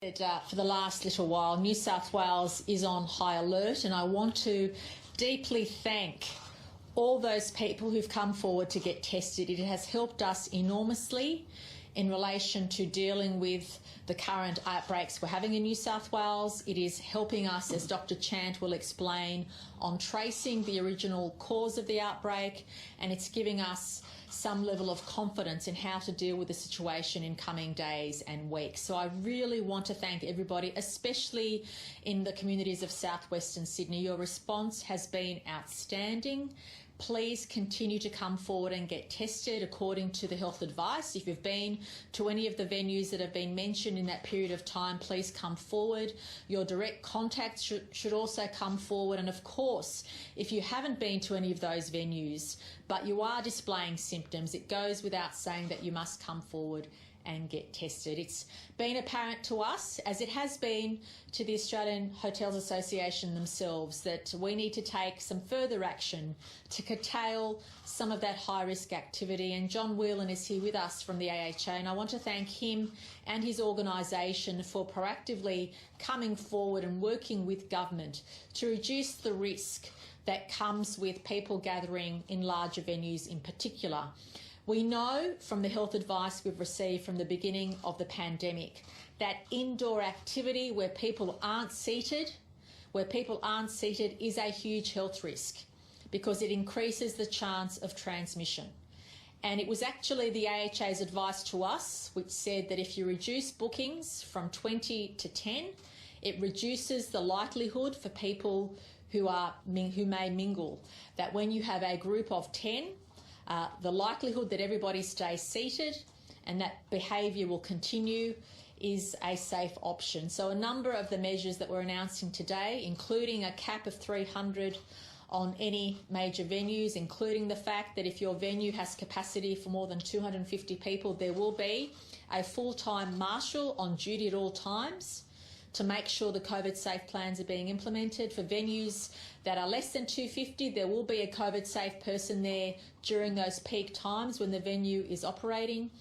For the last little while, New South Wales is on high alert, and I want to deeply thank all those people who've come forward to get tested. It has helped us enormously in relation to dealing with the current outbreaks we're having in New South Wales. It is helping us, as Dr. Chant will explain, on tracing the original cause of the outbreak, and it's giving us some level of confidence in how to deal with the situation in coming days and weeks. So I really want to thank everybody, especially in the communities of southwestern Sydney. Your response has been outstanding. Please continue to come forward and get tested according to the health advice. If you've been to any of the venues that have been mentioned in that period of time, please come forward. Your direct contacts should also come forward. And of course, if you haven't been to any of those venues, but you are displaying symptoms, it goes without saying that you must come forward and get tested. It's been apparent to us, as it has been to the Australian Hotels Association themselves, that we need to take some further action to curtail some of that high-risk activity. And John Whelan is here with us from the AHA, and I want to thank him and his organisation for proactively coming forward and working with government to reduce the risk that comes with people gathering in larger venues in particular. We know from the health advice we've received from the beginning of the pandemic that indoor activity where people aren't seated is a huge health risk because it increases the chance of transmission. And it was actually the AHA's advice to us which said that if you reduce bookings from 20 to 10, it reduces the likelihood for people who may mingle. That when you have a group of 10, the likelihood that everybody stays seated and that behaviour will continue is a safe option. So a number of the measures that we're announcing today, including a cap of 300 on any major venues, including the fact that if your venue has capacity for more than 250 people, there will be a full-time marshal on duty at all times to make sure the COVID safe plans are being implemented. For venues that are less than 250, there will be a COVID safe person there during those peak times when the venue is operating.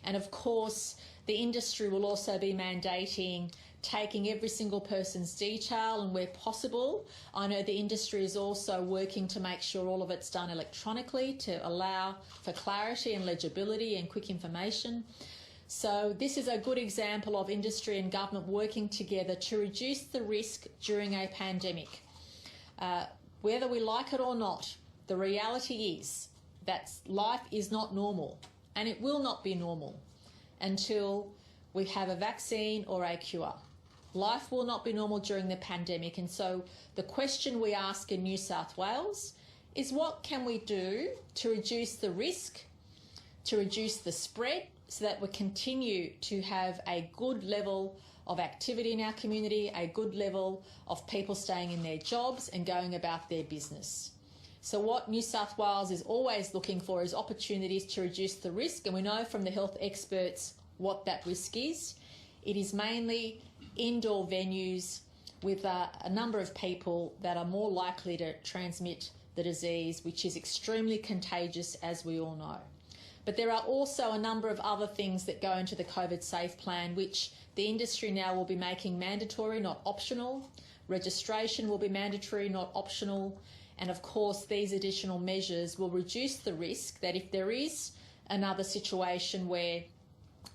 And of course, the industry will also be mandating taking every single person's detail, and where possible, I know the industry is also working to make sure all of it's done electronically to allow for clarity and legibility and quick information. So this is a good example of industry and government working together to reduce the risk during a pandemic. Whether we like it or not, the reality is that life is not normal, and it will not be normal until we have a vaccine or a cure. Life will not be normal during the pandemic, and so the question we ask in New South Wales is what can we do to reduce the risk, to reduce the spread, so that we continue to have a good level of activity in our community, a good level of people staying in their jobs and going about their business. So what New South Wales is always looking for is opportunities to reduce the risk, and we know from the health experts what that risk is. It is mainly indoor venues with a number of people that are more likely to transmit the disease, which is extremely contagious, as we all know. But there are also a number of other things that go into the COVID safe plan, which the industry now will be making mandatory, not optional. Registration will be mandatory, not optional. And of course, these additional measures will reduce the risk that if there is another situation where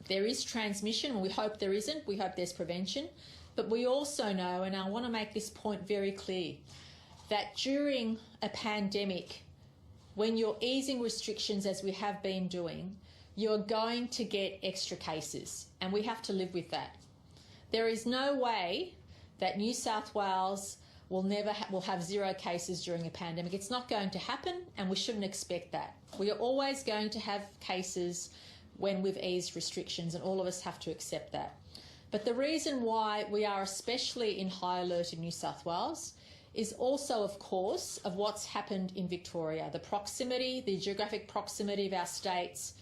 there is transmission, and we hope there isn't, we hope there's prevention, but we also know, and I want to make this point very clear, that during a pandemic, when you're easing restrictions as we have been doing, you're going to get extra cases, and we have to live with that. There is no way that New South Wales will have zero cases during a pandemic. It's not going to happen, and we shouldn't expect that. We are always going to have cases when we've eased restrictions, and all of us have to accept that. But the reason why we are especially in high alert in New South Wales is also, of course, of what's happened in Victoria. The proximity, the geographic proximity of our states,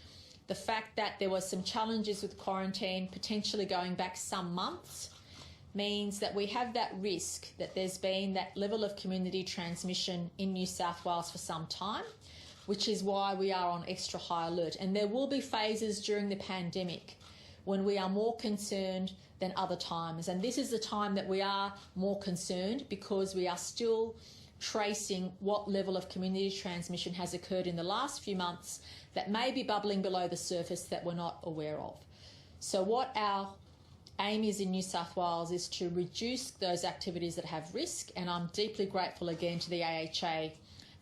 the fact that there were some challenges with quarantine, potentially going back some months, means that we have that risk that there's been that level of community transmission in New South Wales for some time, which is why we are on extra high alert. And there will be phases during the pandemic when we are more concerned than other times. And this is the time that we are more concerned because we are still tracing what level of community transmission has occurred in the last few months that may be bubbling below the surface that we're not aware of. So what our aim is in New South Wales is to reduce those activities that have risk, and I'm deeply grateful again to the AHA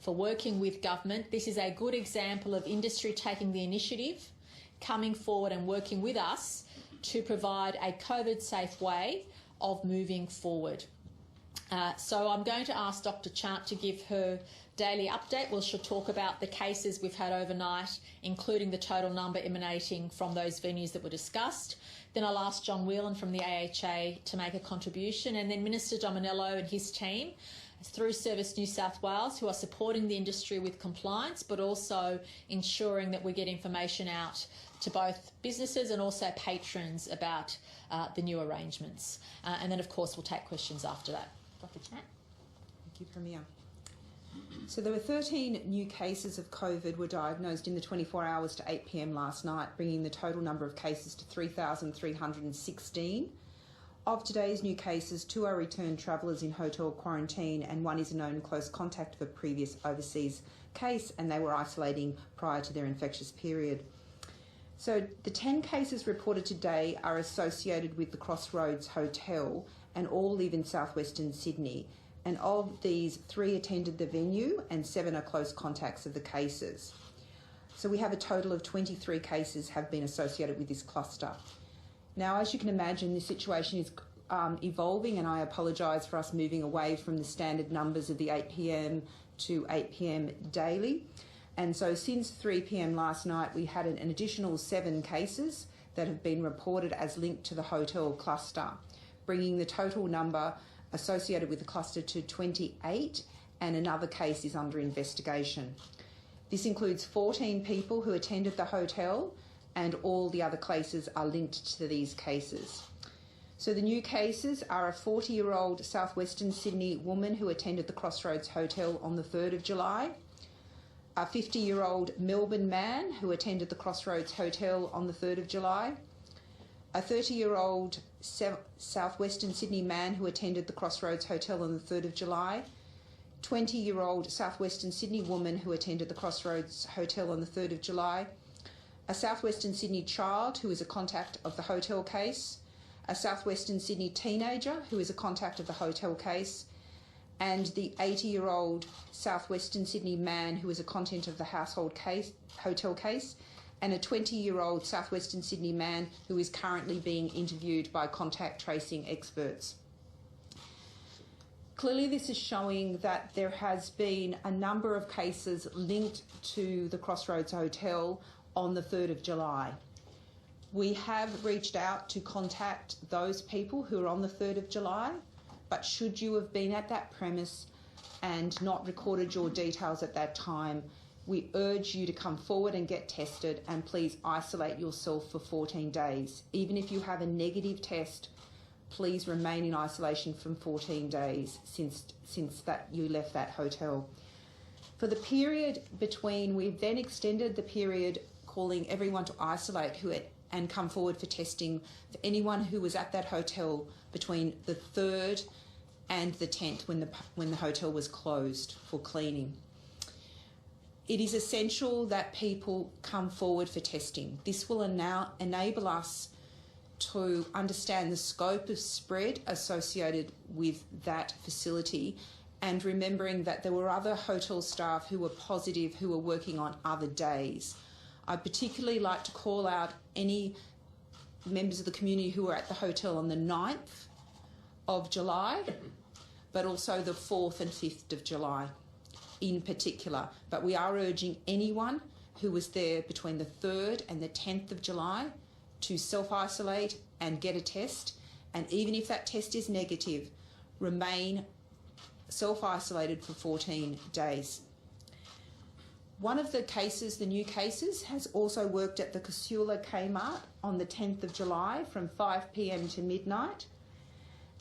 for working with government. This is a good example of industry taking the initiative, coming forward and working with us to provide a COVID-safe way of moving forward. So I'm going to ask Dr. Chant to give her daily update. Well, she'll talk about the cases we've had overnight, including the total number emanating from those venues that were discussed. Then I'll ask John Whelan from the AHA to make a contribution, and then Minister Dominello and his team through Service New South Wales, who are supporting the industry with compliance, but also ensuring that we get information out to both businesses and also patrons about the new arrangements. And then, of course, we'll take questions after that. Dr. Chant. Thank you, Premier. So there were 13 new cases of COVID were diagnosed in the 24 hours to 8 p.m. last night, bringing the total number of cases to 3,316. Of today's new cases, 2 are returned travellers in hotel quarantine and 1 is a known close contact of a previous overseas case, and they were isolating prior to their infectious period. So the 10 cases reported today are associated with the Crossroads Hotel and all live in southwestern Sydney. And of these, 3 attended the venue and 7 are close contacts of the cases. So we have a total of 23 cases have been associated with this cluster. Now, as you can imagine, this situation is evolving, and I apologise for us moving away from the standard numbers of the 8 p.m. to 8 p.m. daily. And so since 3 p.m. last night, we had an additional 7 cases that have been reported as linked to the hotel cluster, bringing the total number associated with the cluster to 28, and another case is under investigation. This includes 14 people who attended the hotel, and all the other cases are linked to these cases. So the new cases are a 40-year-old southwestern Sydney woman who attended the Crossroads Hotel on the 3rd of July, a 50-year-old Melbourne man who attended the Crossroads Hotel on the 3rd of July, a 30-year-old southwestern Sydney man who attended the Crossroads Hotel on the 3rd of July, 20-year-old southwestern Sydney woman who attended the Crossroads Hotel on the 3rd of July, a southwestern Sydney child who is a contact of the hotel case, a southwestern Sydney teenager who is a contact of the hotel case, and the 80-year-old southwestern Sydney man who is a content of the hotel case, and a 20-year-old southwestern Sydney man who is currently being interviewed by contact tracing experts. Clearly, this is showing that there has been a number of cases linked to the Crossroads Hotel on the 3rd of July. We have reached out to contact those people who are on the 3rd of July, but should you have been at that premise and not recorded your details at that time, we urge you to come forward and get tested, and please isolate yourself for 14 days. Even if you have a negative test, please remain in isolation for 14 days since that you left that hotel. For the period between, we've then extended the period calling everyone to isolate and come forward for testing for anyone who was at that hotel between the 3rd and the 10th when the hotel was closed for cleaning. It is essential that people come forward for testing. This will now enable us to understand the scope of spread associated with that facility, and remembering that there were other hotel staff who were positive who were working on other days. I'd particularly like to call out any members of the community who were at the hotel on the 9th of July, but also the 4th and 5th of July in particular. But we are urging anyone who was there between the 3rd and the 10th of July to self-isolate and get a test, and even if that test is negative, remain self-isolated for 14 days. One of the cases, the new cases, has also worked at the Casula Kmart on the 10th of July from 5 p.m. to midnight,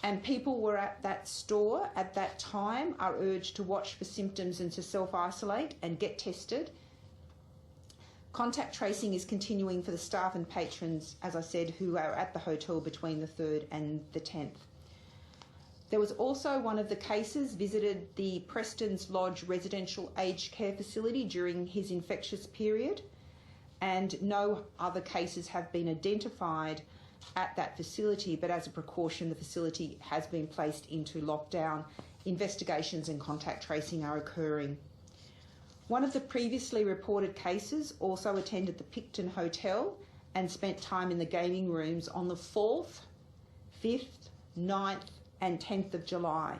and people were at that store at that time are urged to watch for symptoms and to self-isolate and get tested. Contact tracing is continuing for the staff and patrons, as I said, who are at the hotel between the 3rd and the 10th. There was also one of the cases visited the Preston's Lodge residential aged care facility during his infectious period, and no other cases have been identified at that facility, but as a precaution, the facility has been placed into lockdown. Investigations and contact tracing are occurring. One of the previously reported cases also attended the Picton Hotel and spent time in the gaming rooms on the 4th, 5th, 9th and 10th of July.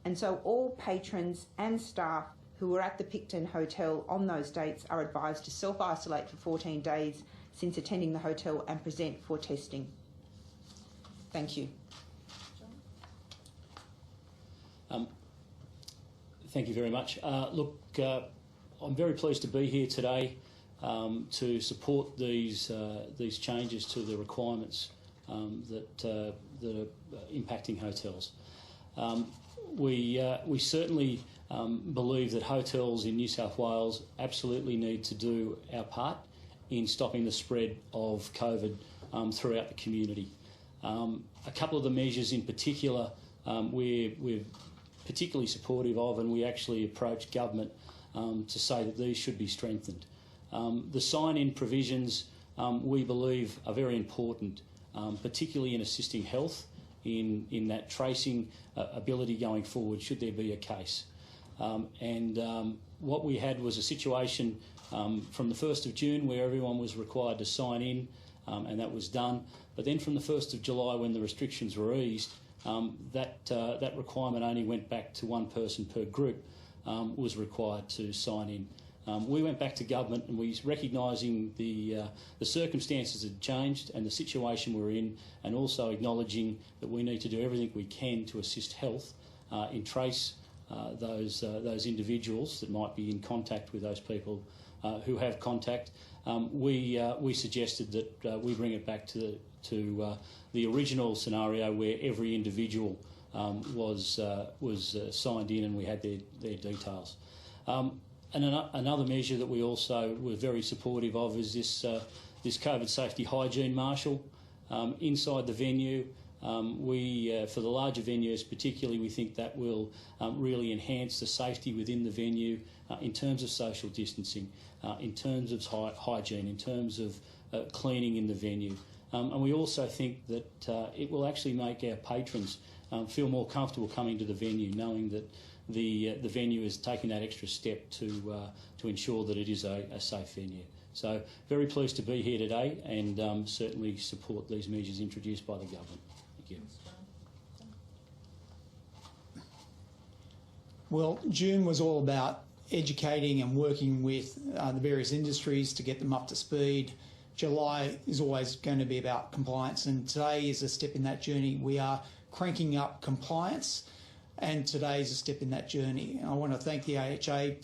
And so all patrons and staff who were at the Picton Hotel on those dates are advised to self-isolate for 14 days since attending the hotel and present for testing. Thank you. Thank you very much. I'm very pleased to be here today to support these changes to the requirements that are impacting hotels. We certainly believe that hotels in New South Wales absolutely need to do our part in stopping the spread of COVID throughout the community. A couple of the measures in particular we're particularly supportive of, and we actually approached government to say that these should be strengthened. The sign-in provisions we believe are very important, particularly in assisting health in that tracing ability going forward should there be a case. What we had was a situation from the 1st of June where everyone was required to sign in, and that was done. But then from the 1st of July, when the restrictions were eased, that requirement only went back to one person per group was required to sign in. We went back to government and we, recognising the circumstances had changed and the situation we're in, and also acknowledging that we need to do everything we can to assist health in trace those individuals that might be in contact with those people who have contact. We suggested that we bring it back to the original scenario where every individual was signed in and we had their details. And another measure that we also were very supportive of is this COVID safety hygiene marshal inside the venue. For the larger venues particularly, we think that will really enhance the safety within the venue in terms of social distancing, in terms of hygiene, in terms of cleaning in the venue. And we also think that it will actually make our patrons feel more comfortable coming to the venue, knowing that the venue is taking that extra step to ensure that it is a safe venue. So very pleased to be here today and certainly support these measures introduced by the government. Thank you. Well, June was all about educating and working with the various industries to get them up to speed. July is always going to be about compliance, and today is a step in that journey. We are cranking up compliance, and today is a step in that journey. And I want to thank the AHA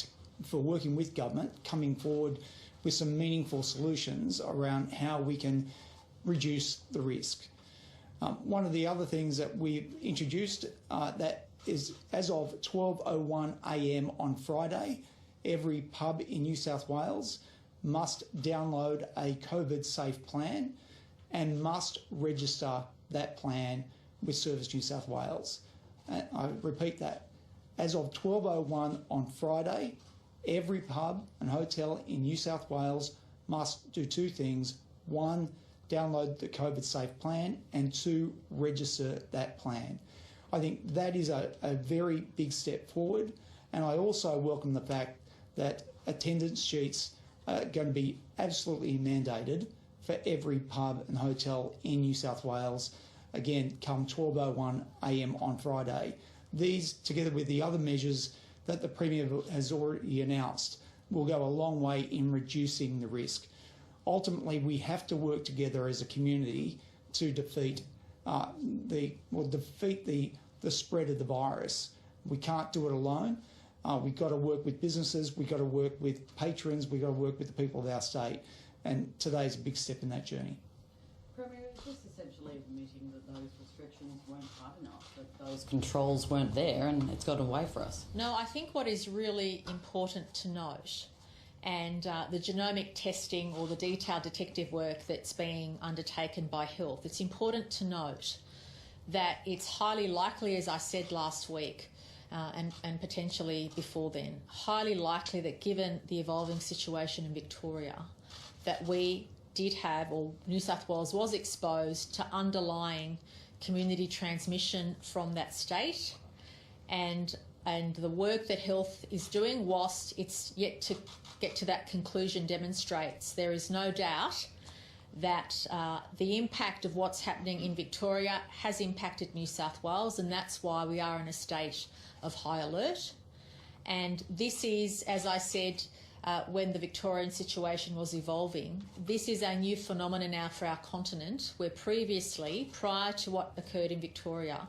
for working with government, coming forward with some meaningful solutions around how we can reduce the risk. One of the other things that we've introduced that is, as of 12:01 a.m. on Friday, every pub in New South Wales must download a COVID-safe plan and must register that plan with Service New South Wales. I repeat that. As of 12:01 on Friday, every pub and hotel in New South Wales must do two things. One, download the COVID-safe plan, and two, register that plan. I think that is a very big step forward, and I also welcome the fact that attendance sheets are going to be absolutely mandated for every pub and hotel in New South Wales, again, come 12:01 a.m. on Friday. These, together with the other measures that the Premier has already announced, will go a long way in reducing the risk. Ultimately, we have to work together as a community to defeat the spread of the virus. We can't do it alone. We've got to work with businesses, we've got to work with patrons, we've got to work with the people of our state, and today's a big step in that journey. Premier, it's just essentially admitting that those restrictions weren't tight enough, that those controls weren't there, and it's got away for us. No, I think what is really important to note and the genomic testing or the detailed detective work that's being undertaken by health, it's important to note that it's highly likely, as I said last week, and potentially before then, highly likely that given the evolving situation in Victoria, that we did have, or New South Wales was exposed to underlying community transmission from that state, and the work that health is doing, whilst it's yet to get to that conclusion, demonstrates there is no doubt that the impact of what's happening in Victoria has impacted New South Wales, and that's why we are in a state of high alert. And this is, as I said, when the Victorian situation was evolving, this is a new phenomenon now for our continent, where previously, prior to what occurred in Victoria,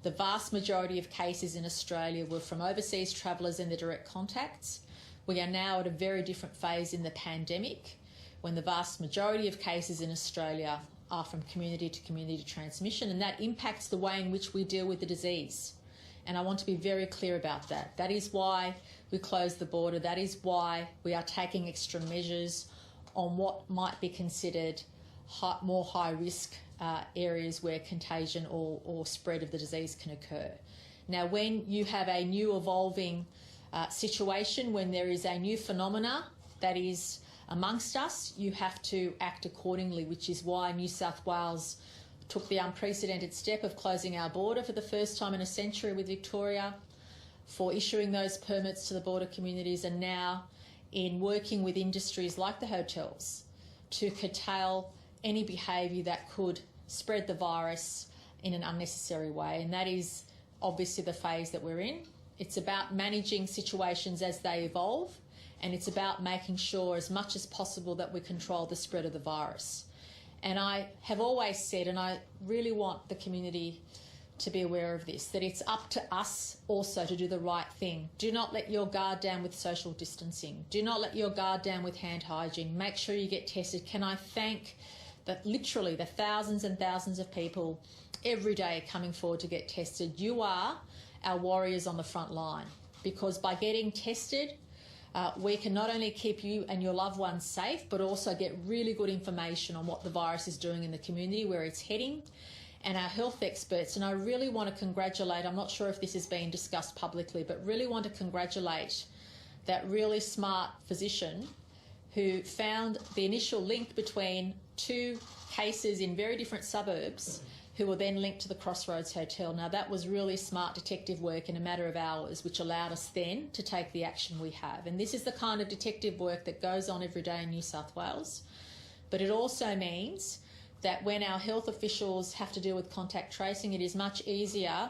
the vast majority of cases in Australia were from overseas travellers and their direct contacts. We are now at a very different phase in the pandemic, when the vast majority of cases in Australia are from community to community transmission, and that impacts the way in which we deal with the disease. And I want to be very clear about that. That is why we closed the border. That is why we are taking extra measures on what might be considered more high-risk areas where contagion or spread of the disease can occur. Now, when you have a new evolving situation, when there is a new phenomena that is amongst us, you have to act accordingly, which is why New South Wales took the unprecedented step of closing our border for the first time in a century with Victoria, for issuing those permits to the border communities, and now in working with industries like the hotels to curtail any behaviour that could spread the virus in an unnecessary way. And that is obviously the phase that we're in. It's about managing situations as they evolve, and it's about making sure as much as possible that we control the spread of the virus. And I have always said, and I really want the community to be aware of this, that it's up to us also to do the right thing. Do not let your guard down with social distancing. Do not let your guard down with hand hygiene. Make sure you get tested. Can I thank literally the thousands and thousands of people every day coming forward to get tested? You are our warriors on the front line, because by getting tested, we can not only keep you and your loved ones safe, but also get really good information on what the virus is doing in the community, where it's heading, and our health experts. And I really want to congratulate, I'm not sure if this is being discussed publicly, but really want to congratulate that really smart physician who found the initial link between two cases in very different suburbs, who were then linked to the Crossroads Hotel. Now, that was really smart detective work in a matter of hours, which allowed us then to take the action we have. And this is the kind of detective work that goes on every day in New South Wales. But it also means that when our health officials have to deal with contact tracing, it is much easier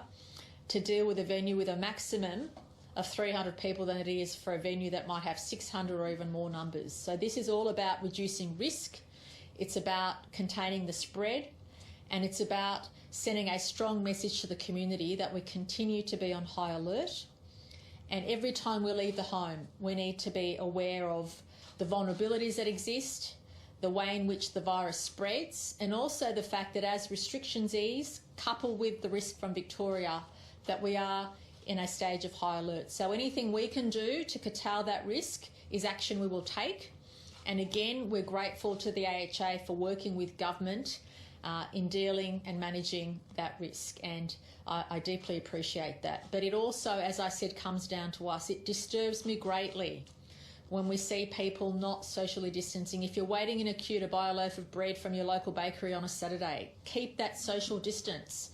to deal with a venue with a maximum of 300 people than it is for a venue that might have 600 or even more numbers. So this is all about reducing risk. It's about containing the spread. And it's about sending a strong message to the community that we continue to be on high alert. And every time we leave the home, we need to be aware of the vulnerabilities that exist, the way in which the virus spreads, and also the fact that as restrictions ease, coupled with the risk from Victoria, that we are in a stage of high alert. So anything we can do to curtail that risk is action we will take. And again, we're grateful to the AHA for working with government in dealing and managing that risk, and I deeply appreciate that. But it also, as I said, comes down to us. It disturbs me greatly when we see people not socially distancing. If you're waiting in a queue to buy a loaf of bread from your local bakery on a Saturday, keep that social distance.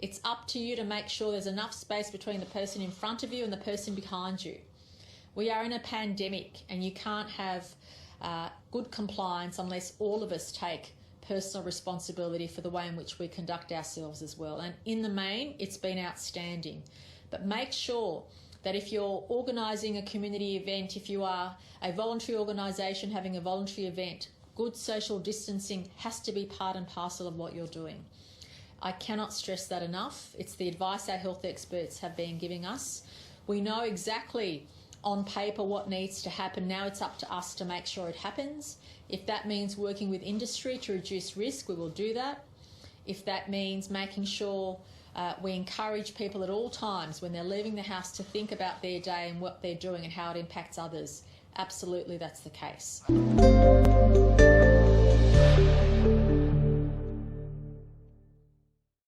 It's up to you to make sure there's enough space between the person in front of you and the person behind you. We are in a pandemic, and you can't have good compliance unless all of us take personal responsibility for the way in which we conduct ourselves as well. And in the main, it's been outstanding. But make sure that if you're organising a community event, if you are a voluntary organisation having a voluntary event, good social distancing has to be part and parcel of what you're doing. I cannot stress that enough. It's the advice our health experts have been giving us. We know exactly on paper what needs to happen. Now it's up to us to make sure it happens. If that means working with industry to reduce risk, we will do that. If that means making sure we encourage people at all times when they're leaving the house to think about their day and what they're doing and how it impacts others, absolutely that's the case.